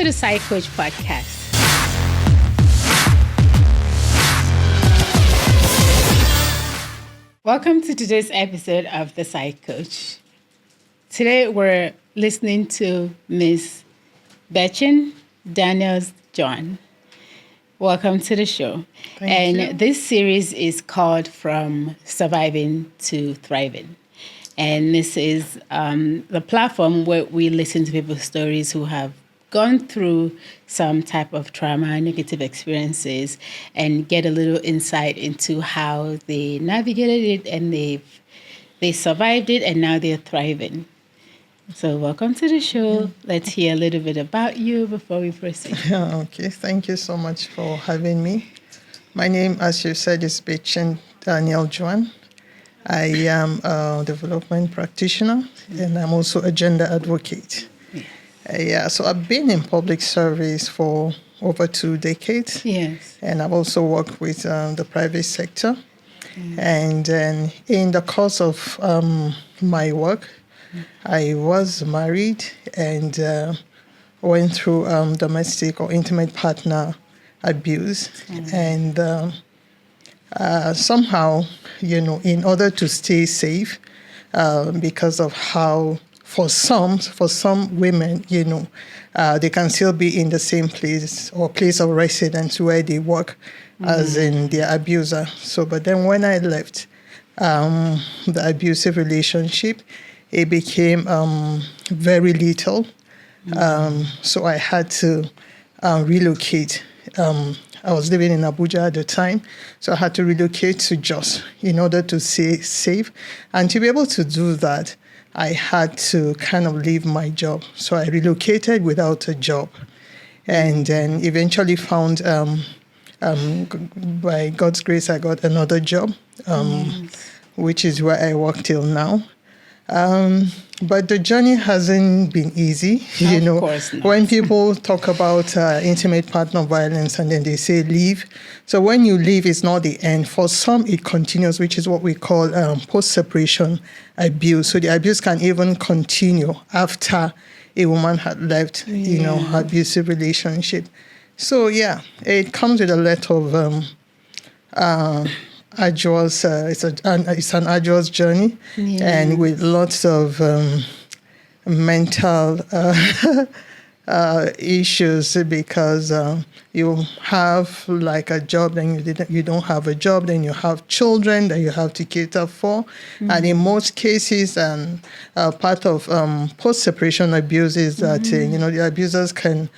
to the PsyCoach Podcast. Welcome to today's episode of the PsyCoach. Today we're listening to Miss Betchin Daniel Jwan. Welcome to the show. Thank you. This series is called From Surviving to Thriving. And this is the platform where we listen to people's stories who have gone through some type of trauma, negative experiences, and get a little insight into how they navigated it and they survived it, and now they're thriving. So welcome to the show. Let's hear a little bit about you before we proceed. Okay, thank you so much for having me. My name, as you said, is Betchin Daniel Jwan. I am a development practitioner, and I'm also a gender advocate. So I've been in public service for over 2 decades. Yes. And I've also worked with the private sector. And then in the course of my work, I was married and went through domestic or intimate partner abuse. And somehow, in order to stay safe, because of how for some women, they can still be in the same place or place of residence where they work as in their abuser. So, but then when I left the abusive relationship, it became very little. So I had to relocate. I was living in Abuja at the time, so I had to relocate to Jos in order to stay safe. And to be able to do that, I had to kind of leave my job. So I relocated without a job, and then eventually found, by God's grace, I got another job, which is where I work till now. But the journey hasn't been easy. Of course not. When people talk about intimate partner violence and then they say leave. So when you leave, it's not the end. For some, it continues, which is what we call post-separation abuse. So the abuse can even continue after a woman had left, her abusive relationship. So it comes with a lot of arduous. It's an arduous journey, and with lots of mental issues, because you have like a job, then you don't have a job, then you have children that you have to cater for, and in most cases, part of post-separation abuse is that the abusers can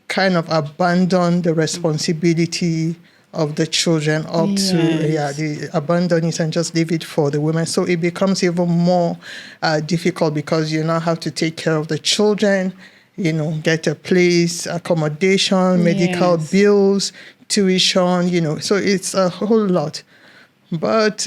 kind of abandon the responsibility of the children they abandon it and just leave it for the women. So it becomes even more difficult, because you now have to take care of the children, get a place, accommodation, medical bills, tuition, so it's a whole lot. But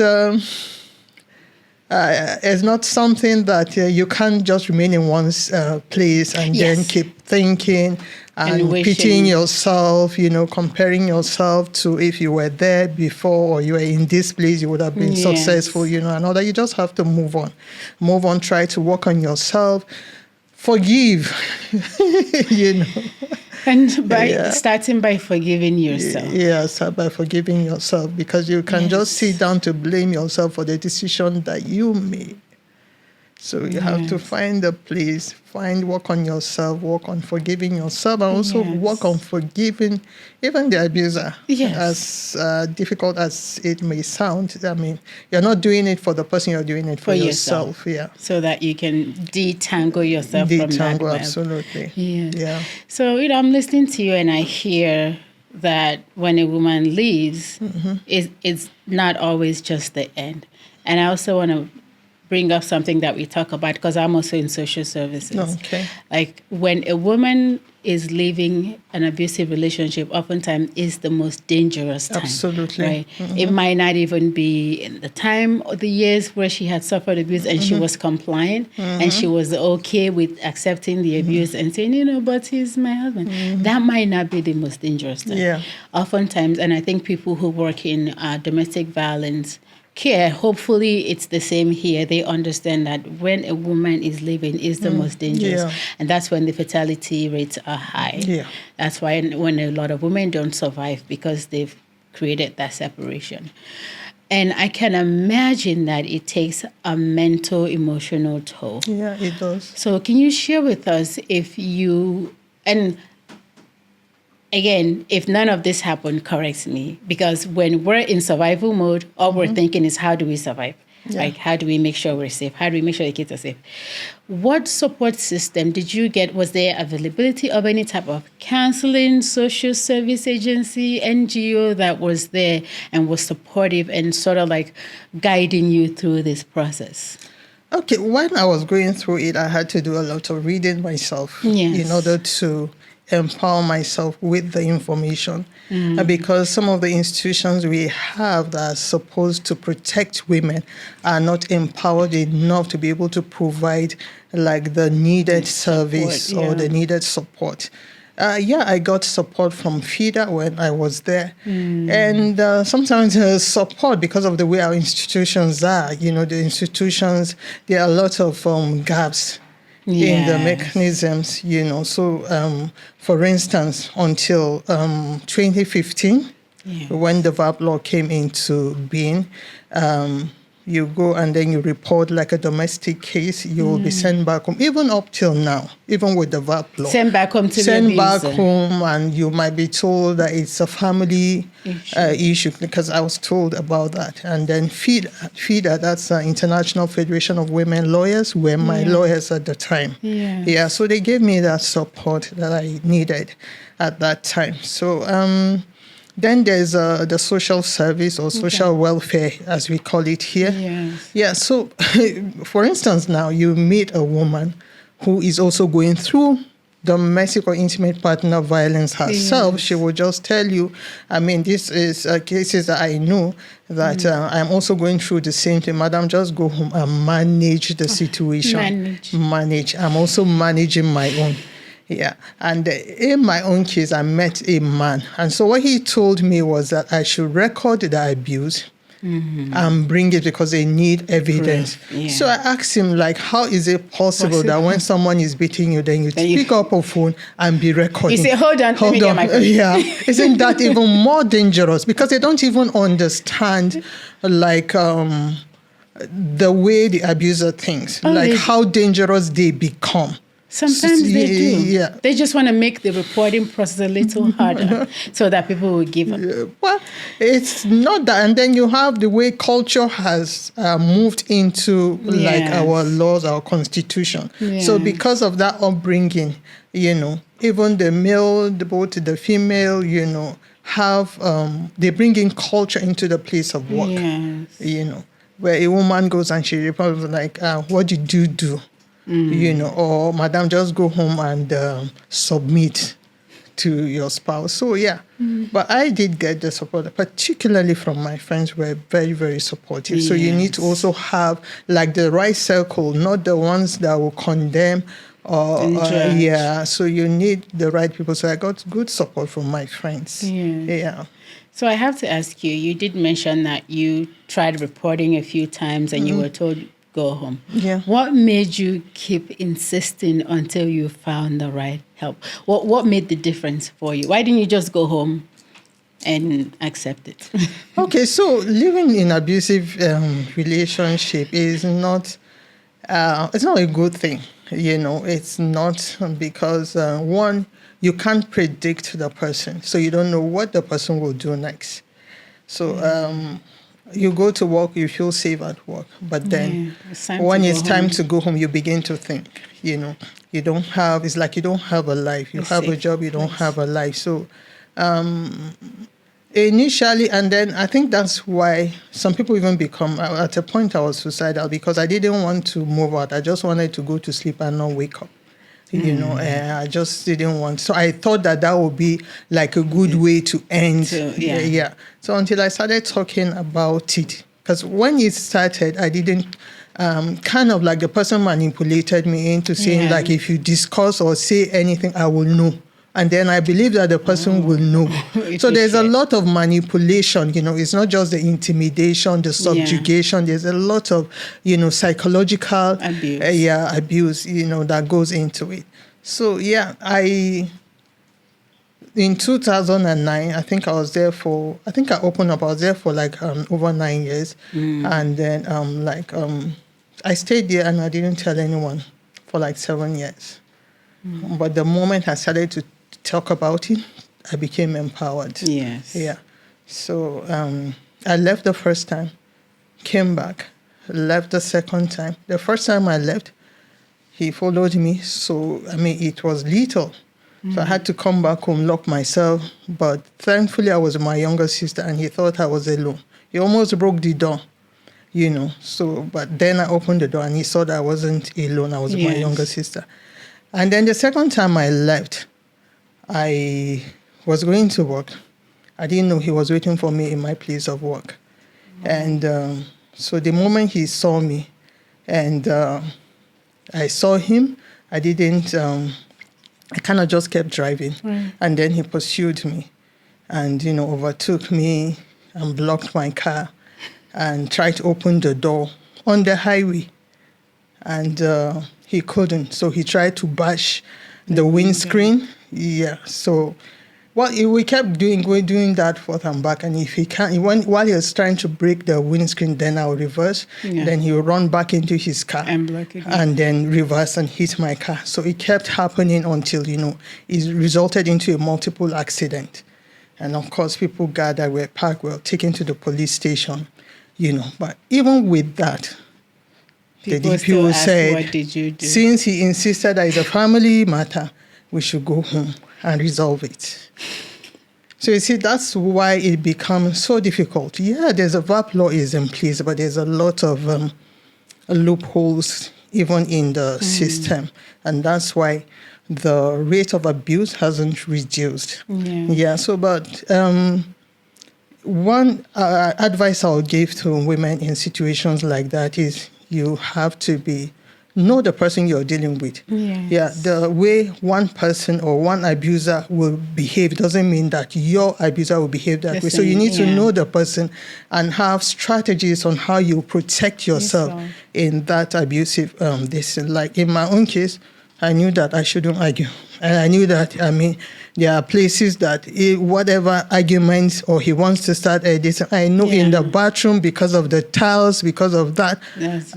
it's not something that you can't just remain in one's place and then keep thinking and pitying yourself, comparing yourself to if you were there before or you were in this place, you would have been successful, and all that. You just have to move on, try to work on yourself, forgive, And starting by forgiving yourself. Start by forgiving yourself, because you can just sit down to blame yourself for the decision that you made. So you have to find a place, work on yourself, work on forgiving yourself, and also work on forgiving even the abuser. As difficult as it may sound, I mean, you're not doing it for the person, you're doing it for yourself. So that you can detangle yourself from that web. Absolutely. So, I'm listening to you and I hear that when a woman leaves, it's not always just the end. And I also want to bring up something that we talk about, because I'm also in social services. Okay. Like when a woman is leaving an abusive relationship, oftentimes is the most dangerous time. Absolutely. Right? It might not even be in the time or the years where she had suffered abuse and she was compliant and she was okay with accepting the abuse and saying, but he's my husband. That might not be the most dangerous time. Oftentimes, and I think people who work in domestic violence care, hopefully it's the same here. They understand that when a woman is leaving is the most dangerous. Yeah. And that's when the fatality rates are high. Yeah. That's why when a lot of women don't survive, because they've created that separation. And I can imagine that it takes a mental, emotional toll. Yeah, it does. So can you share with us and again, if none of this happened, correct me, because when we're in survival mode, all we're thinking is, how do we survive? Yeah. Like, how do we make sure we're safe? How do we make sure the kids are safe? What support system did you get? Was there availability of any type of counseling, social service agency, NGO that was there and was supportive and sort of like guiding you through this process? Okay, when I was going through it, I had to do a lot of reading myself in order to empower myself with the information. Because some of the institutions we have that are supposed to protect women are not empowered enough to be able to provide like the needed service or the needed support. I got support from FIDA when I was there. And sometimes support, because of the way our institutions are, the institutions, there are a lot of gaps in the mechanisms, So, for instance, until 2015, when the VAP law came into being, you go and then you report like a domestic case, you will be sent back home, even up till now, even with the VAP law. Sent back home to Sent the back abuser. home, and you might be told that it's a family issue, because I was told about that. And then FIDA, that's the International Federation of Women Lawyers, were my lawyers at the time. So they gave me that support that I needed at that time. So then there's the social service or social welfare, as we call it here. So for instance, now you meet a woman who is also going through domestic or intimate partner violence herself. She will just tell you, this is cases that I know that I'm also going through the same thing. Madam, just go home and manage the situation. Manage. I'm also managing my own. And in my own case, I met a man. And so what he told me was that I should record the abuse and bring it because they need evidence. So I asked him, how is it possible that when someone is beating you, then you pick up a phone and be recording? You say, hold on, let me get my phone. Isn't that even more dangerous? Because they don't even understand, the way the abuser thinks, how dangerous they become. Sometimes they do. They just want to make the reporting process a little harder so that people will give up. Well, it's not that. And then you have the way culture has moved into our laws, our constitution. So because of that upbringing, even the male, both the female, have, they bring in culture into the place of work, where a woman goes and she reports what did you do? Or madam, just go home and submit to your spouse. So, but I did get the support, particularly from my friends who were very, very supportive. So you need to also have the right circle, not the ones that will condemn so you need the right people. So I got good support from my friends. So I have to ask you, you did mention that you tried reporting a few times and you were told, go home. What made you keep insisting until you found the right help? What made the difference for you? Why didn't you just go home and accept it? Okay, so living in abusive relationship is not it's not a good thing. It's not, because one, you can't predict the person, so you don't know what the person will do next. So you go to work, you feel safe at work, but then when it's time to go home, you begin to think, you don't have, it's like you don't have a life. You have a job, you don't have a life. So initially, and then I think that's why some people even become, at a point I was suicidal because I didn't want to move out. I just wanted to go to sleep and not wake up. I just didn't want. So I thought that would be a good way to end. So until I started talking about it, because when it started, I didn't the person manipulated me into saying if you discuss or say anything, I will know. and then I believe that the person will know. So there's a lot of manipulation, it's not just the intimidation, the subjugation. There's a lot of, psychological abuse, that goes into it. So, in 2009, I think I was there for, I was there for like over 9 years. And then I stayed there and I didn't tell anyone for like 7 years. But the moment I started to talk about it, I became empowered. Yes. Yeah. So I left the first time, came back, left the second time. The first time I left, he followed me. So, it was lethal. So I had to come back home, lock myself. But thankfully, I was with my younger sister and he thought I was alone. He almost broke the door. So, but then I opened the door and he saw that I wasn't alone. I was with my younger sister. And then the second time I left, I was going to work. I didn't know he was waiting for me in my place of work. And so the moment he saw me and I saw him, I didn't, I kind of just kept driving. And then he pursued me and, overtook me and blocked my car and tried to open the door on the highway. And he couldn't. So he tried to bash the windscreen. Yeah. So we kept doing that forth and back. And if he can't, while he was trying to break the windscreen, then I'll reverse. Then he would run back into his car and then reverse and hit my car. So it kept happening until, it resulted into a multiple accident. And of course, people gathered, were parked, were taken to the police station, But even with that, the DPO said, what did you do? Since he insisted that it's a family matter, we should go home and resolve it. So you see, that's why it becomes so difficult. Yeah, there's a VAP law is in place, but there's a lot of loopholes even in the system. And that's why the rate of abuse hasn't reduced. But one advice I'll give to women in situations like that is you have to know the person you're dealing with. The way one person or one abuser will behave doesn't mean that your abuser will behave that way. So you need to know the person and have strategies on how you protect yourself in that abusive Like in my own case, I knew that I shouldn't argue. And I knew that, there are places that whatever arguments or he wants to start this, I know in the bathroom because of the tiles, because of that,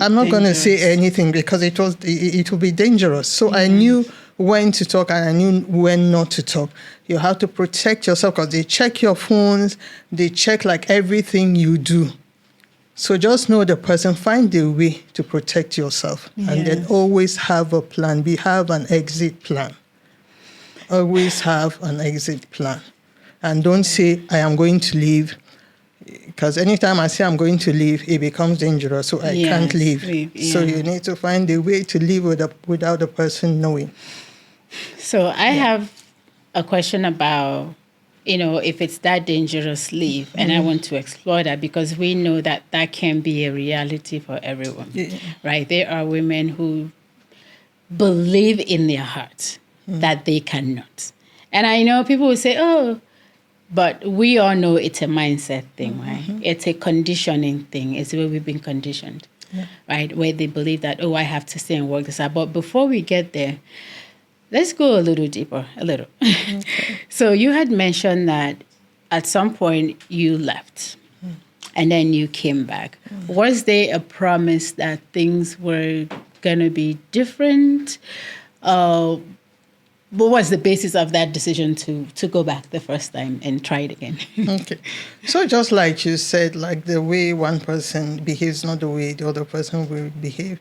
I'm not going to say anything because it will be dangerous. So I knew when to talk and I knew when not to talk. You have to protect yourself because they check your phones, they check like everything you do. So just know the person, find a way to protect yourself and then always have a plan. Have an exit plan. Always have an exit plan. And don't say, I am going to leave. Because anytime I say I'm going to leave, it becomes dangerous. So I can't leave. So you need to find a way to leave without the person knowing. So I have a question about, if it's that dangerous, leave. And I want to explore that because we know that can be a reality for everyone. Right? There are women who believe in their hearts that they cannot. And I know people will say, but we all know it's a mindset thing, right? It's a conditioning thing. It's where we've been conditioned, right? Where they believe that, I have to stay and work this out. But before we get there, let's go a little deeper, So you had mentioned that at some point you left and then you came back. Was there a promise that things were going to be different? What was the basis of that decision to go back the first time and try it again? Okay. So just like you said, like the way one person behaves, not the way the other person will behave.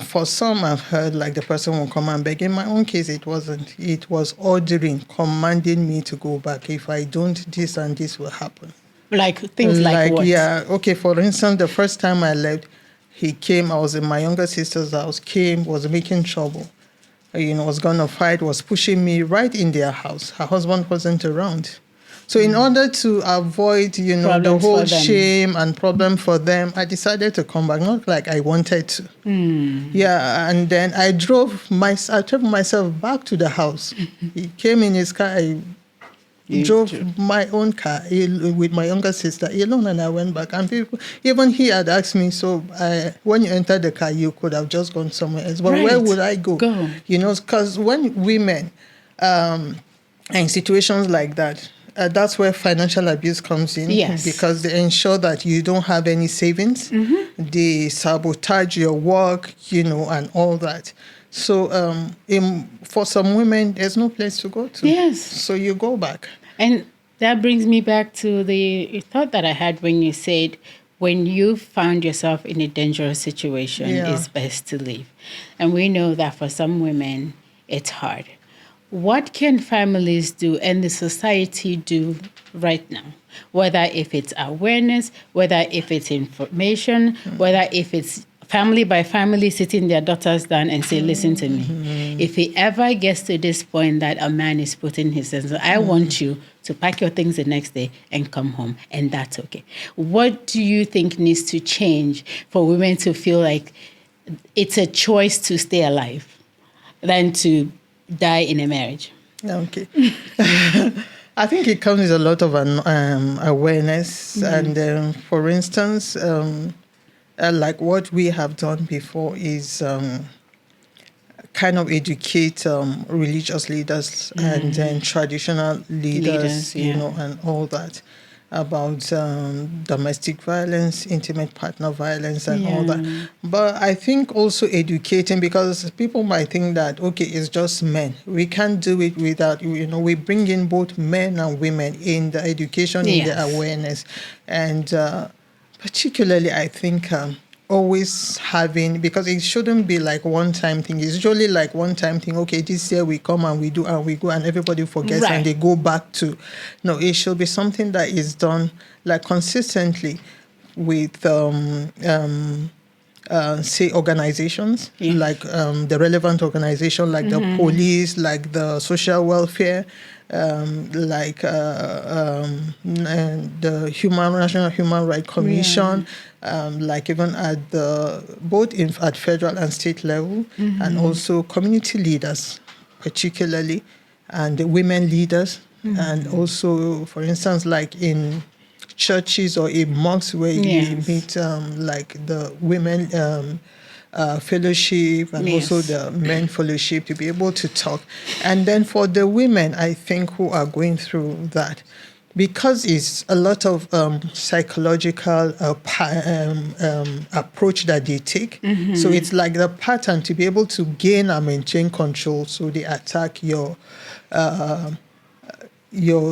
For some, I've heard like the person will come and beg. In my own case, it wasn't. It was ordering, commanding me to go back. If I don't, this and this will happen. Like things like what? Yeah. Okay. For instance, the first time I left, he came. I was in my younger sister's house. Came, was making trouble. Was going to fight, was pushing me right in their house. Her husband wasn't around. So in order to avoid, the Problems whole for them. shame and problem for them, I decided to come back. Not like I wanted to. Yeah, and then I drove myself back to the house. He came in his car. I drove my own car with my younger sister alone, and I went back. And even he had asked me, so when you entered the car, you could have just gone somewhere else. But where would I go? Because when women in situations like that, that's where financial abuse comes in. Yes. Because they ensure that you don't have any savings. They sabotage your work, and all that. So for some women, there's no place to go to. Yes. So you go back. And that brings me back to the thought that I had when you said, when you found yourself in a dangerous situation, it's best to leave. And we know that for some women, it's hard. What can families do and the society do right now? Whether if it's awareness, whether if it's information, whether if it's family by family sitting their daughters down and say, listen to me. If it ever gets to this point that a man is putting his hands, I want you to pack your things the next day and come home, and that's okay. What do you think needs to change for women to feel like it's a choice to stay alive than to die in a marriage? Okay. I think it comes with a lot of awareness. And for instance, like what we have done before is kind of educate religious leaders and then traditional leaders, and all that about domestic violence, intimate partner violence, and all that. But I think also educating, because people might think that, okay, it's just men. We can't do it without, we bring in both men and women in the education, in the awareness. And particularly, I think always having, because it shouldn't be like one-time thing. It's usually like one-time thing. Okay, this year we come and we do and we go and everybody forgets and they go back to. No, it should be something that is done like consistently with, say, organizations, like the relevant organization, like the police, like the social welfare, like the National Human Rights Commission, like even at at federal and state level, and also community leaders, particularly, and the women leaders, and also, for instance, like in churches or in mosques where you meet like the women fellowship and also the men fellowship, to be able to talk. And then for the women, I think, who are going through that, because it's a lot of psychological approach that they take. So it's like the pattern to be able to gain and maintain control. So they attack your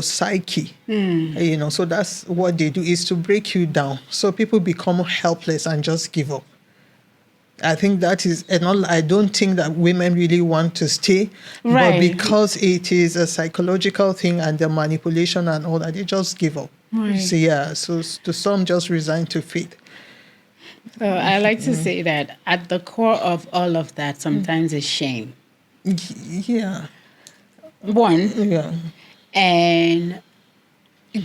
psyche, so that's what they do, is to break you down. So people become helpless and just give up. I think that is, and I don't think that women really want to stay, but because it is a psychological thing and the manipulation and all that, they just give up. So to some just resign to fate. So I like to say that at the core of all of that sometimes is shame. And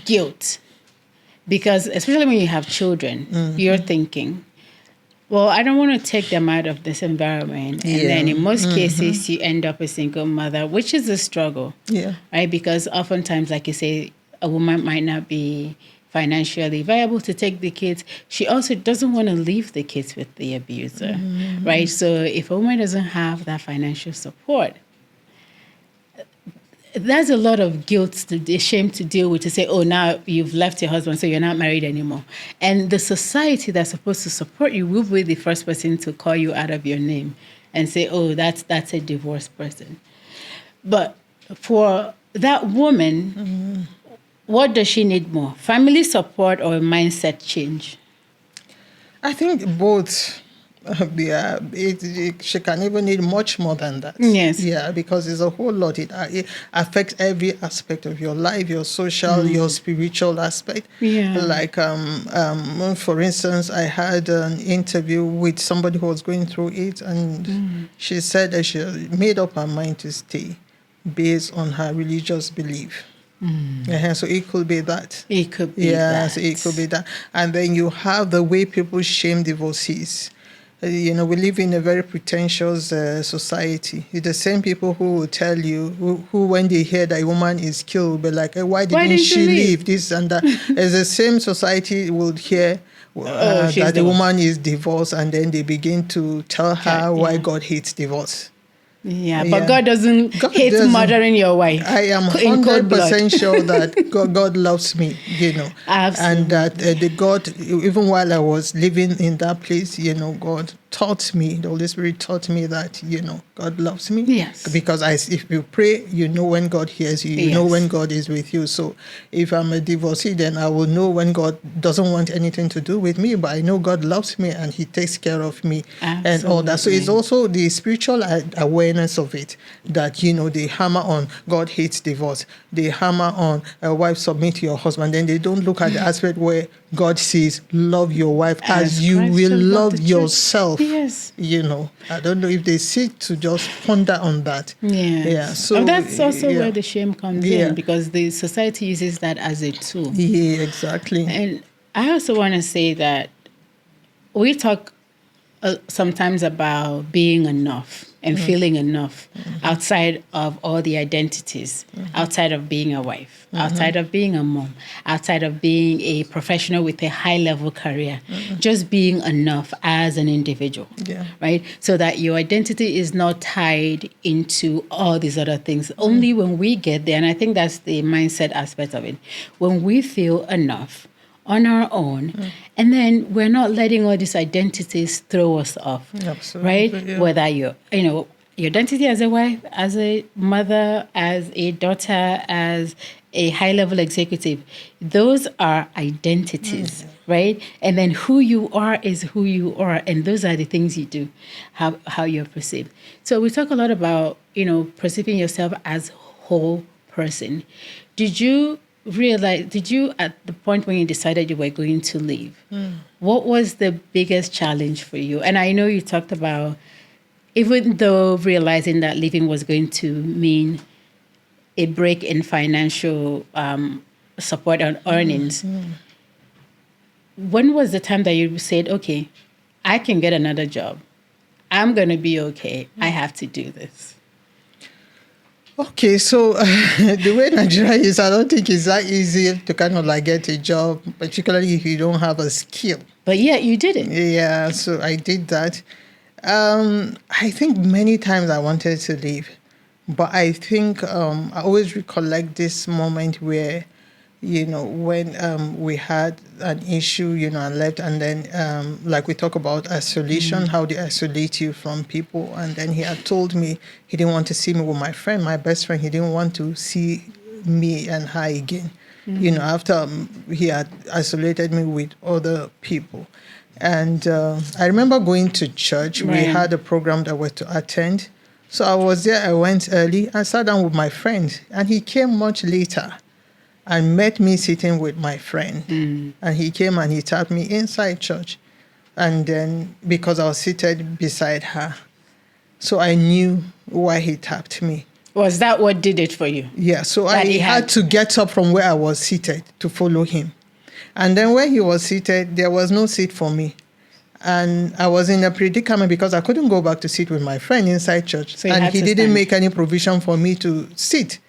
guilt. Because especially when you have children, you're thinking, well, I don't want to take them out of this environment. And then in most cases, you end up a single mother, which is a struggle. Right? Because oftentimes, like you say, a woman might not be financially viable to take the kids. She also doesn't want to leave the kids with the abuser. Right? So if a woman doesn't have that financial support, there's a lot of guilt, shame to deal with, to say, oh, now you've left your husband, so you're not married anymore. And the society that's supposed to support you will be the first person to call you out of your name and say, oh, that's a divorced person. But for that woman, what does she need more? Family support or a mindset change? I think both. She can even need much more than that. Because it's a whole lot. It affects every aspect of your life, your social, your spiritual aspect. Like, for instance, I had an interview with somebody who was going through it, and she said that she made up her mind to stay based on her religious belief. So it could be that. It could be that. So it could be that. And then you have the way people shame divorcees. We live in a very pretentious society. It's the same people who will tell you, who when they hear that a woman is killed, will be like, why didn't she leave? This and that. It's the same society will hear that the woman is divorced, and then they begin to tell her why God hates divorce. Yeah, but God doesn't hate murdering your wife. I am 100% sure that God loves me, Absolutely. And that the God, even while I was living in that place, God taught me, the Holy Spirit taught me that, God loves me. Yes. Because if you pray, you know when God hears you, you know when God is with you. So if I'm a divorcee, then I will know when God doesn't want anything to do with me, but I know God loves me and He takes care of me. Absolutely. And all that. So it's also the spiritual awareness of it that, they hammer on God hates divorce. They hammer on a wife submit to your husband. Then they don't look at the aspect where God says, love your wife as you will love yourself. Yes. I don't know if they sit to just ponder on that. Yes. Yeah. So and that's also where the shame comes in, because the society uses that as a tool. Yeah, exactly. And I also want to say that we talk sometimes about being enough and feeling enough outside of all the identities, outside of being a wife, outside of being a mom, outside of being a professional with a high-level career, just being enough as an individual, right? So that your identity is not tied into all these other things. Only when we get there, and I think that's the mindset aspect of it, when we feel enough on our own, and then we're not letting all these identities throw us off. Absolutely, right? Yeah. Whether your identity as a wife, as a mother, as a daughter, as a high-level executive, those are identities, right? And then who you are is who you are, and those are the things you do, how you're perceived. So we talk a lot about, perceiving yourself as whole person. Did you, at the point when you decided you were going to leave, what was the biggest challenge for you? And I know you talked about, even though realizing that leaving was going to mean a break in financial support and earnings, when was the time that you said, okay, I can get another job. I'm going to be okay. I have to do this. Okay, so the way Nigeria is, I don't think it's that easy to kind of get a job, particularly if you don't have a skill. But yeah, you did it. Yeah, so I did that. I think many times I wanted to leave, but I think I always recollect this moment where, when we had an issue, and left, and then like we talk about isolation, how they isolate you from people, and then he had told me he didn't want to see me with my friend, my best friend. He didn't want to see me and her again, after he had isolated me with other people. And I remember going to church. Right. We had a program that we had to attend. So I was there. I went early. I sat down with my friend, and he came much later and met me sitting with my friend. And he came and he tapped me inside church. And then, because I was seated beside her, so I knew why he tapped me. Was that what did it for you? Yeah, so I had to get up from where I was seated to follow him. And then when he was seated, there was no seat for me. And I was in a predicament because I couldn't go back to sit with my friend inside church. So and he didn't make any provision for me to sit.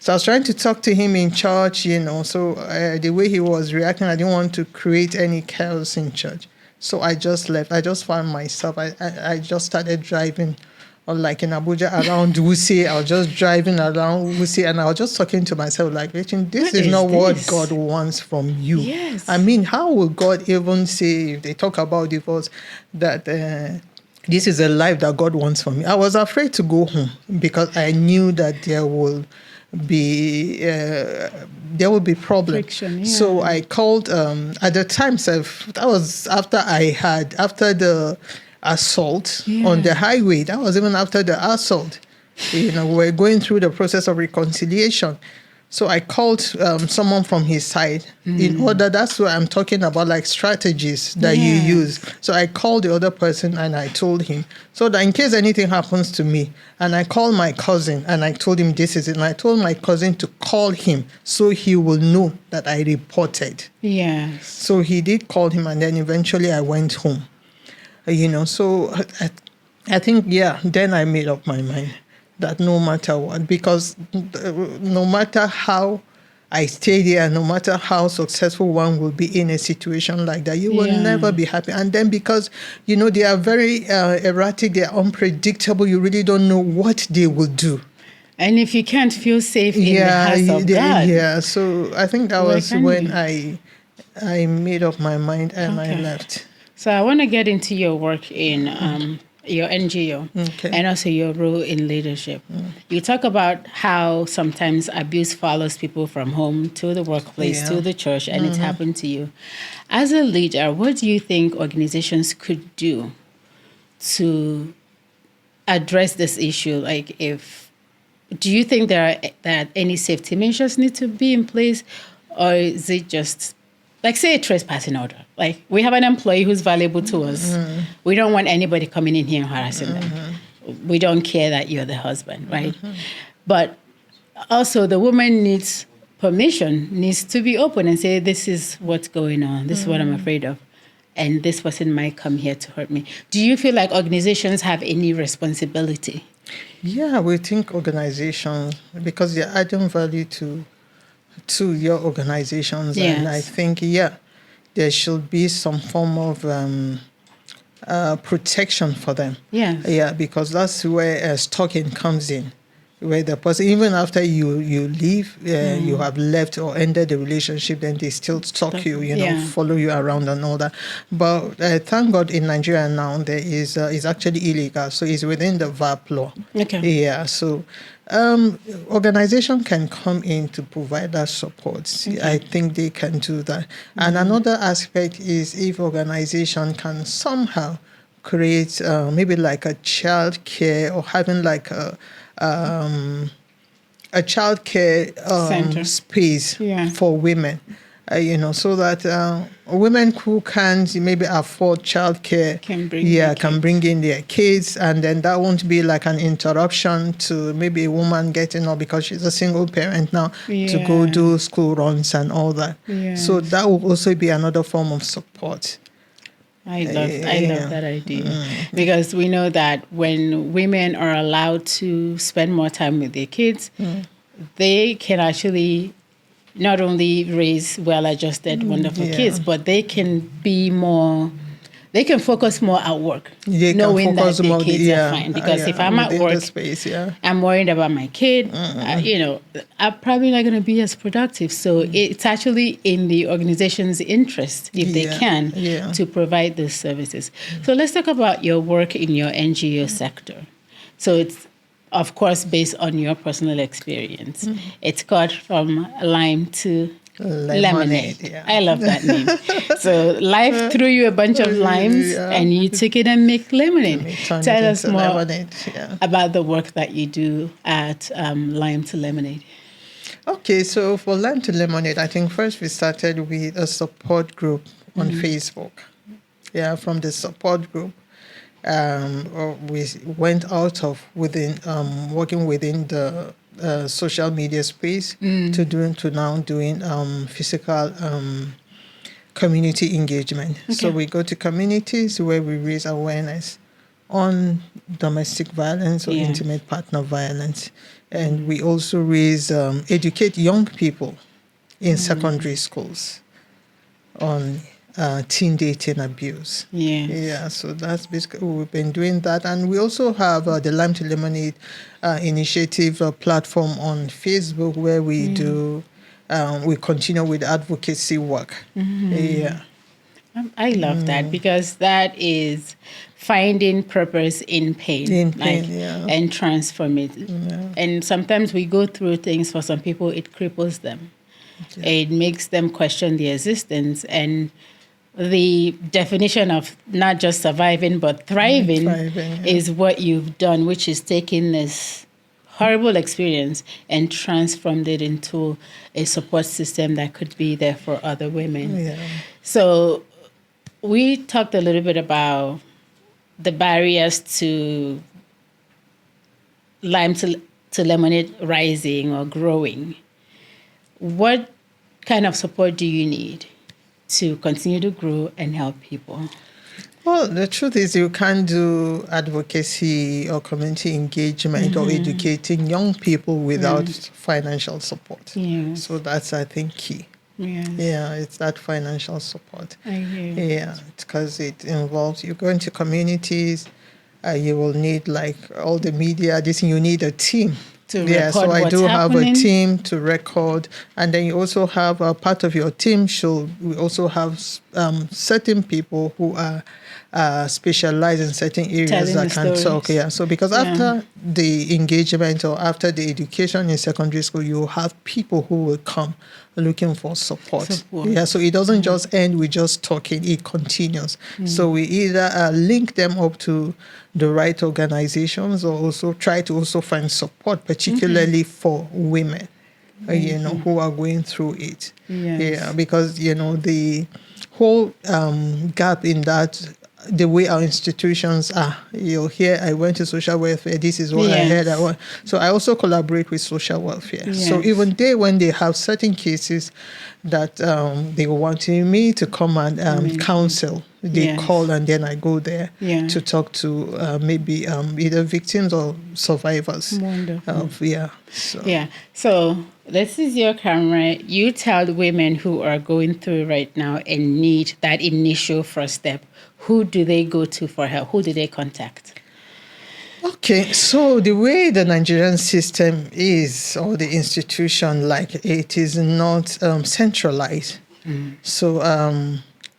So I was trying to talk to him in church, so the way he was reacting, I didn't want to create any chaos in church. So I just left. I just found myself. I just started driving, or like in Abuja, around Wuse. I was just driving around Wuse, and I was just talking to myself like, Betchin, this is not what God wants from you. Yes. I mean, how will God even say, if they talk about divorce, that this is a life that God wants for me? I was afraid to go home because I knew that there will be problem. Friction, yeah. So I called at the time, that was after the assault on the highway. That was even after the assault. We're going through the process of reconciliation. So I called someone from his side in order, that's what I'm talking about, like strategies that you use. So I called the other person and I told him, so that in case anything happens to me, and I called my cousin and I told him this is it. And I told my cousin to call him so he will know that I reported. Yes. So he did call him, and then eventually I went home. So I think, then I made up my mind that no matter what, because no matter how I stay there, no matter how successful one will be in a situation like that, you will never be happy. And then because, they are very erratic, they are unpredictable, you really don't know what they will do. And if you can't feel safe in the house of God. Yeah, so I think that was when I made up my mind and I left. So I want to get into your work in your NGO and also your role in leadership. You talk about how sometimes abuse follows people from home to the workplace, to the church, and it's happened to you. As a leader, what do you think organizations could do to address this issue? Like, do you think that any safety measures need to be in place, or is it just, like, say, a trespassing order? Like, we have an employee who's valuable to us. We don't want anybody coming in here and harassing them. We don't care that you're the husband, right? But also, the woman needs permission, needs to be open and say, this is what's going on. This is what I'm afraid of. And this person might come here to hurt me. Do you feel like organizations have any responsibility? Yeah, we think organizations, because they're adding value to your organizations. Yes. And I think, there should be some form of protection for them. Yes. Yeah, because that's where stalking comes in. Where the person, even after you leave, you have left or ended the relationship, then they still stalk you, follow you around and all that. But thank God in Nigeria now, there is it's actually illegal. So it's within the VAP law. Okay. Yeah, so organization can come in to provide that support. I think they can do that. And another aspect is if organization can somehow create maybe like a child care, or having like a child care space for women, so that women who can't maybe afford child care can bring in their kids, and then that won't be like an interruption to maybe a woman getting up because she's a single parent now to go do school runs and all that. So that will also be another form of support. I love that idea, because we know that when women are allowed to spend more time with their kids, they can actually not only raise well-adjusted, wonderful kids, but they can focus more at work, knowing that their kids are fine. Because if I'm at work, I'm worried about my kid, I'm probably not going to be as productive. So it's actually in the organization's interest, if they can, to provide those services. So let's talk about your work in your NGO sector. So it's, of course, based on your personal experience. It's called From Lime to Lemonade. Yeah. I love that name. So life threw you a bunch of limes and you took it and make lemonade. Tell us more about the work that you do at Lime to Lemonade. Okay, so for Lime to Lemonade, I think first we started with a support group on Facebook. Yeah, from the support group, we went out of working within the social media space to now doing physical community engagement. Okay. So we go to communities where we raise awareness on domestic violence or intimate partner violence, and we also educate young people in secondary schools on teen dating abuse. So that's basically, we've been doing that. And we also have the Lime to Lemonade initiative platform on Facebook, where we do, we continue with advocacy work. I love that, because that is finding purpose in pain, and transform it. And sometimes we go through things, for some people it cripples them. It makes them question their existence, and the definition of not just surviving but thriving is what you've done, which is taking this horrible experience and transformed it into a support system that could be there for other women. Yeah. So we talked a little bit about the barriers to lime to lemonade rising or growing. What kind of support do you need to continue to grow and help people? Well, the truth is you can't do advocacy or community engagement or educating young people without financial support. Yes. So that's, I think, key. Yes. Yeah, it's that financial support. I hear you. Yeah, because it involves you go into communities, you will need like all the media, you need a team. To Yeah, so record I what's do happening. have a team to record, and then you also have a part of your team. We also have certain people who are specialized in certain areas Telling that the can talk. stories. Yeah, so because after the engagement or after the education in secondary school, you have people who will come looking for support. Yeah, so it doesn't just end with just talking; it continues. So we either link them up to the right organizations or also try to also find support, particularly for women, who are going through it. Yes. Yeah, because, the whole gap in that, the way our institutions are. You'll hear, I went to social welfare, this is what I heard. So I also collaborate with social welfare. Yes. So even when they have certain cases that they want me to come and counsel, they call and then I go there to talk to maybe either victims or survivors. Wonderful. So this is your camera. You tell the women who are going through right now and need that initial first step. Who do they go to for help? Who do they contact? Okay, so the way the Nigerian system is, or the institution, like it is not centralized. So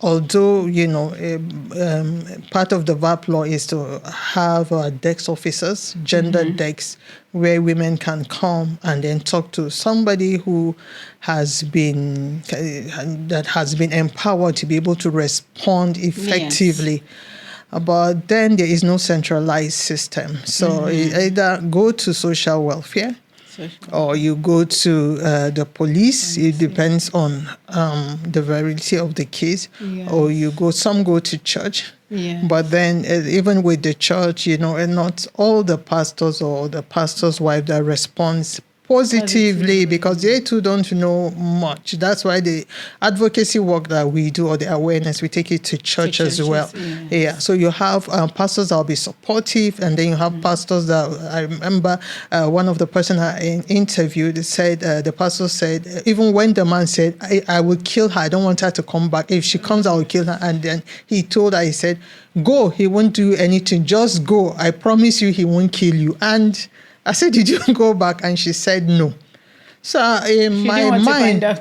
although, part of the VAP law is to have DEX officers, gender DEX, where women can come and then talk to somebody who has been empowered to be able to respond effectively. But then there is no centralized system. So you either go to social welfare or you go to the police. It depends on the variety of the case. Or some go to church. But then even with the church, and not all the pastors or the pastor's wife that responds positively, because they too don't know much. That's why the advocacy work that we do, or the awareness, we take it to church as well. So you have pastors that will be supportive, and then you have pastors that, I remember one of the person I interviewed said, the pastor said, even when the man said, I will kill her, I don't want her to come back. If she comes, I will kill her. And then he told her, he said, go, he won't do anything, just go. I promise you he won't kill you. And I said, did you go back? And she said no. So in my mind, I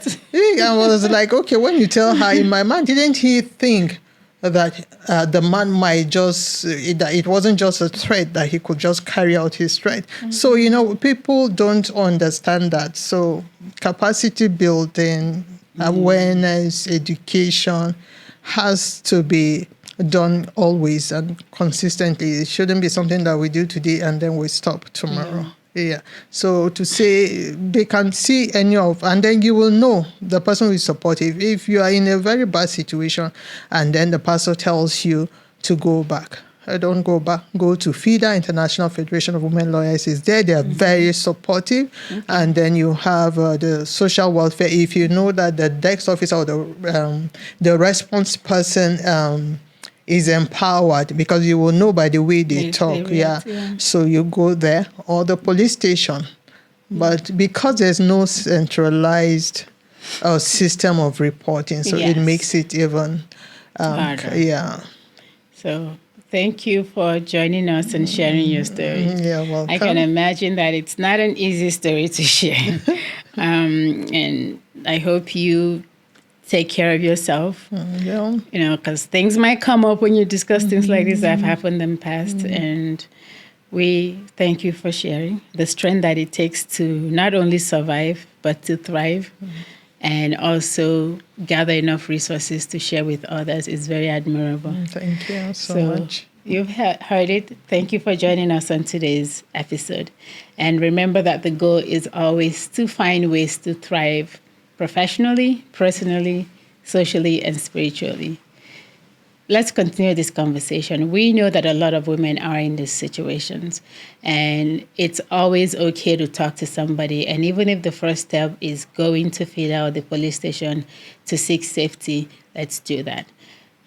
was like, okay, when you tell her, in my mind, didn't he think that the man might that it wasn't just a threat, that he could just carry out his threat? So, people don't understand that. So capacity building, awareness, education has to be done always and consistently. It shouldn't be something that we do today and then we stop tomorrow. So to say they can see and then you will know the person who is supportive. If you are in a very bad situation and then the pastor tells you to go back, don't go back. Go to FIDA, International Federation of Women Lawyers, is there. They are very supportive. And then you have the social welfare. If you know that the DEX officer or the response person is empowered, because you will know by the way they talk. So you go there, or the police station. But because there's no centralized system of reporting, so it makes it even harder. So thank you for joining us and sharing your story. Welcome. I can imagine that it's not an easy story to share. And I hope you take care of yourself, because things might come up when you discuss things like this that have happened in the past. And we thank you for sharing the strength that it takes to not only survive, but to thrive, and also gather enough resources to share with others. Is very admirable. Thank you so much. You've heard it. Thank you for joining us on today's episode. And remember that the goal is always to find ways to thrive professionally, personally, socially, and spiritually. Let's continue this conversation. We know that a lot of women are in these situations, and it's always okay to talk to somebody. And even if the first step is going to FIDA or the police station to seek safety, let's do that.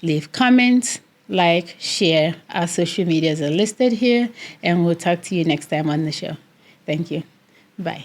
Leave comments, like, share. Our social medias are listed here, and we'll talk to you next time on the show. Thank you. Bye.